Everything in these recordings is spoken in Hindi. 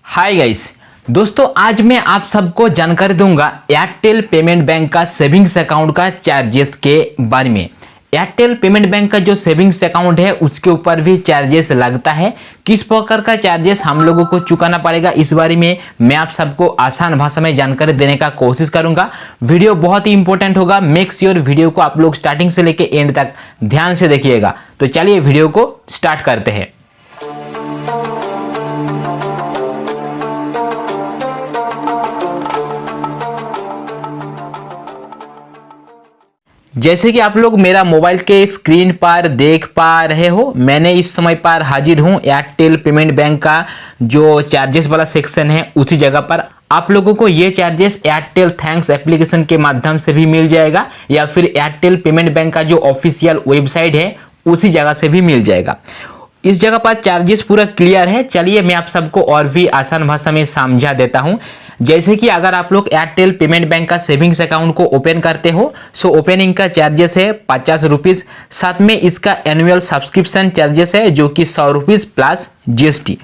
हाय गाइस दोस्तों, आज मैं आप सबको जानकारी दूंगा एयरटेल पेमेंट बैंक का सेविंग्स अकाउंट का चार्जेस के बारे में। एयरटेल पेमेंट बैंक का जो सेविंग्स अकाउंट है उसके ऊपर भी चार्जेस लगता है। किस प्रकार का चार्जेस हम लोगों को चुकाना पड़ेगा इस बारे में मैं आप सबको आसान भाषा में जानकारी देने का कोशिश करूंगा। वीडियो बहुत ही इंपॉर्टेंट होगा। मेक श्योर वीडियो को आप लोग स्टार्टिंग से लेकर एंड तक ध्यान से देखिएगा। तो चलिए वीडियो को स्टार्ट करते हैं। जैसे कि आप लोग मेरा मोबाइल के स्क्रीन पर देख पा रहे हो, मैंने इस समय पर हाजिर हूं एयरटेल पेमेंट बैंक का जो चार्जेस वाला सेक्शन है उसी जगह पर। आप लोगों को ये चार्जेस एयरटेल थैंक्स एप्लीकेशन के माध्यम से भी मिल जाएगा या फिर एयरटेल पेमेंट बैंक का जो ऑफिशियल वेबसाइट है उसी जगह से भी मिल जाएगा। इस जगह पर चार्जेस पूरा क्लियर है। चलिए मैं आप सबको और भी आसान भाषा में समझा देता हूं। जैसे कि अगर आप लोग एयरटेल पेमेंट बैंक का सेविंग्स अकाउंट को ओपन करते हो सो ओपनिंग का चार्जेस है 50 रुपीज़। साथ में इसका एनुअल सब्सक्रिप्शन चार्जेस है जो कि 100 rupees plus GST.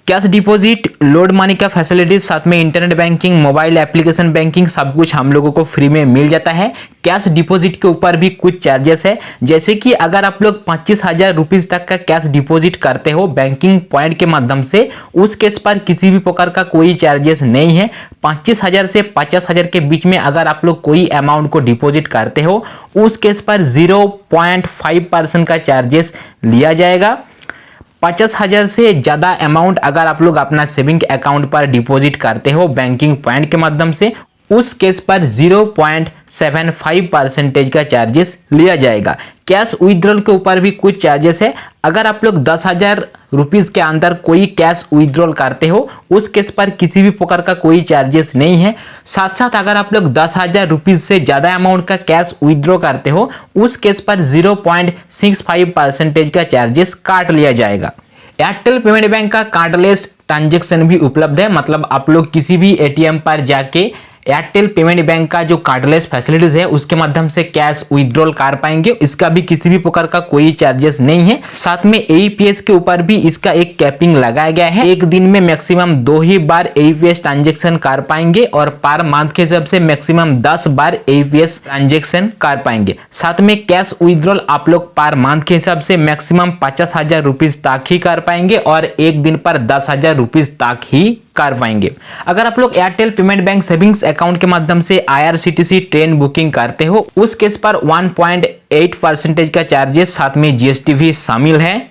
Cash deposit, load money का फैसिलिटीज, साथ में internet banking, mobile application banking सब कुछ हम लोगों को फ्री में मिल जाता है। कैश डिपॉजिट के ऊपर भी कुछ चार्जेस है। जैसे कि अगर आप लोग 25,000 रुपीज़ तक का कैश डिपॉजिट करते हो बैंकिंग पॉइंट के माध्यम से, उस केस पर किसी भी प्रकार का कोई चार्जेस नहीं है। 25,000 से 50,000 के बीच में अगर आप लोग कोई अमाउंट को डिपॉजिट करते हो उस केस पर 0.5% का चार्जेस लिया जाएगा। 50,000 से ज़्यादा अमाउंट अगर आप लोग अपना सेविंग अकाउंट पर डिपॉजिट करते हो बैंकिंग पॉइंट के माध्यम से, उस केस पर 0.75% का चार्जेस लिया जाएगा। कैश विड्रॉल के ऊपर भी कुछ चार्जेस है। अगर आप लोग 10,000 रुपीज़ के अंदर कोई कैश विड्रॉल करते हो उस केस पर किसी भी प्रकार का कोई चार्जेस नहीं है। साथ साथ अगर आप लोग 10,000 रुपीज़ से ज़्यादा अमाउंट का कैश विड्रॉ करते हो उस केस पर 0.65% का चार्जेस काट लिया जाएगा। एयरटेल पेमेंट बैंक का कार्डलेस ट्रांजैक्शन भी उपलब्ध है। मतलब आप लोग किसी भी एटीएम पर जाके एयरटेल पेमेंट बैंक का जो कार्डलेस फैसिलिटीज है उसके माध्यम से कैश विड्रॉल कर पाएंगे। इसका भी किसी भी प्रकार का कोई चार्जेस नहीं है। साथ में एईपीएस के ऊपर भी इसका एक कैपिंग लगाया गया है। एक दिन में मैक्सिमम 2 ही बार एईपीएस ट्रांजैक्शन कर पाएंगे और पर मंथ के हिसाब से मैक्सिमम 10 बार एईपीएस ट्रांजैक्शन कर पाएंगे। साथ में कैश विड्रॉल आप लोग पर मंथ के हिसाब से मैक्सिमम 50,000 रुपीज़ तक ही कर पाएंगे और एक दिन पर 10,000 रुपीज़ तक ही कर पाएंगे। अगर आप लोग Airtel payment bank savings account के माध्यम से आईआरसीटीसी ट्रेन बुकिंग करते हो उस केस पर 1.8% का चार्जेस साथ में जीएसटी भी शामिल है।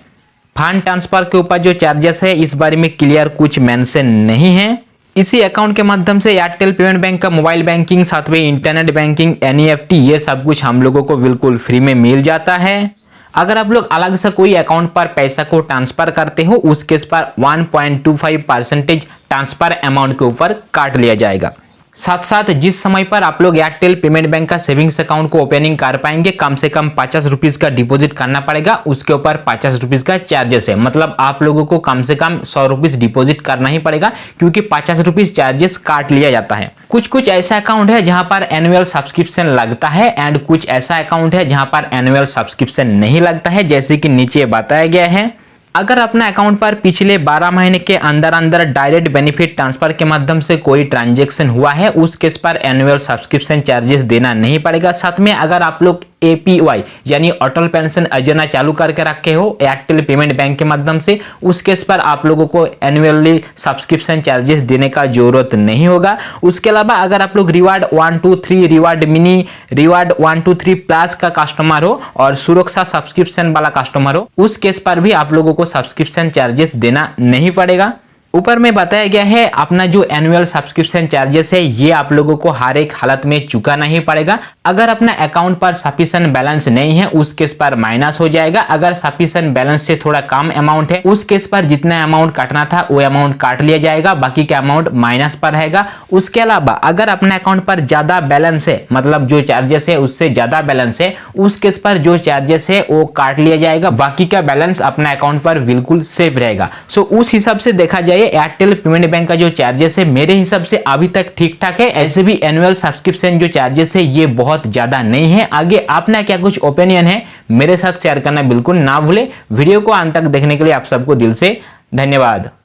फंड ट्रांसफर के ऊपर जो चार्जेस है इस बारे में क्लियर कुछ मेंशन नहीं है। इसी अकाउंट के माध्यम से एयरटेल पेमेंट बैंक का मोबाइल बैंकिंग, साथ में इंटरनेट बैंकिंग, एनईएफटी ये सब कुछ हम लोगों को बिल्कुल फ्री में मिल जाता है। अगर आप लोग अलग से कोई अकाउंट पर पैसा को ट्रांसफर करते हो उस केस पर 1.25% ट्रांसफर अमाउंट के ऊपर काट लिया जाएगा। साथ साथ जिस समय पर आप लोग एयरटेल पेमेंट बैंक का सेविंग्स अकाउंट को ओपनिंग कर पाएंगे कम से कम 50 रुपीज़ का डिपॉजिट करना पड़ेगा। उसके ऊपर 50 रुपीज़ का चार्जेस है। मतलब आप लोगों को कम से कम 100 रुपीज़ डिपॉजिट करना ही पड़ेगा क्योंकि 50 रुपीज़ चार्जेस काट लिया जाता है। कुछ ऐसा अकाउंट है जहां पर एनुअल सब्सक्रिप्शन लगता है एंड कुछ ऐसा अकाउंट है जहां पर एनुअल सब्सक्रिप्शन नहीं लगता है, जैसे कि नीचे बताया गया है। अगर अपना अकाउंट पर पिछले 12 महीने के अंदर डायरेक्ट बेनिफिट ट्रांसफर के माध्यम से कोई ट्रांजैक्शन हुआ है उस केस पर एनुअल सब्सक्रिप्शन चार्जेस देना नहीं पड़ेगा। साथ में अगर आप लोग एपीवाई यानी अटल पेंशन योजना चालू करके रखे हो एयरटेल पेमेंट बैंक के माध्यम से उस केस पर आप लोगों को एनुअली सब्सक्रिप्शन चार्जेस देने का जरूरत नहीं होगा। उसके अलावा अगर आप लोग reward 123, reward mini, reward 123 plus का कस्टमर हो और सुरक्षा सब्सक्रिप्शन वाला कस्टमर हो उस केस पर भी आप लोगों को सब्सक्रिप्शन चार्जेस देना नहीं पड़ेगा। ऊपर में बताया गया है अपना जो एनुअल सब्सक्रिप्शन चार्जेस है ये आप लोगों को हर एक हालत में चुकाना ही पड़ेगा। अगर अपना अकाउंट पर सफिशिएंट बैलेंस नहीं है उस केस पर माइनस हो जाएगा। अगर सफिशिएंट बैलेंस से थोड़ा कम अमाउंट है उस केस पर जितना अमाउंट काटना था वो अमाउंट काट लिया जाएगा, बाकी का अमाउंट माइनस पर रहेगा। उसके अलावा अगर अपने अकाउंट पर ज्यादा बैलेंस है, मतलब जो चार्जेस है उससे ज्यादा बैलेंस है, उस केस पर जो चार्जेस है वो काट लिया जाएगा, बाकी का बैलेंस अपने अकाउंट पर बिल्कुल सेफ रहेगा। सो उस हिसाब से देखा जाए एयरटेल पेमेंट बैंक का जो चार्जेस है मेरे हिसाब से अभी तक ठीक ठाक है। ऐसे भी एनुअल सब्सक्रिप्शन जो चार्जेस है ये बहुत ज्यादा नहीं है। आगे अपना क्या कुछ ओपिनियन है मेरे साथ शेयर करना बिल्कुल ना भूले। वीडियो को अंत तक देखने के लिए आप सबको दिल से धन्यवाद।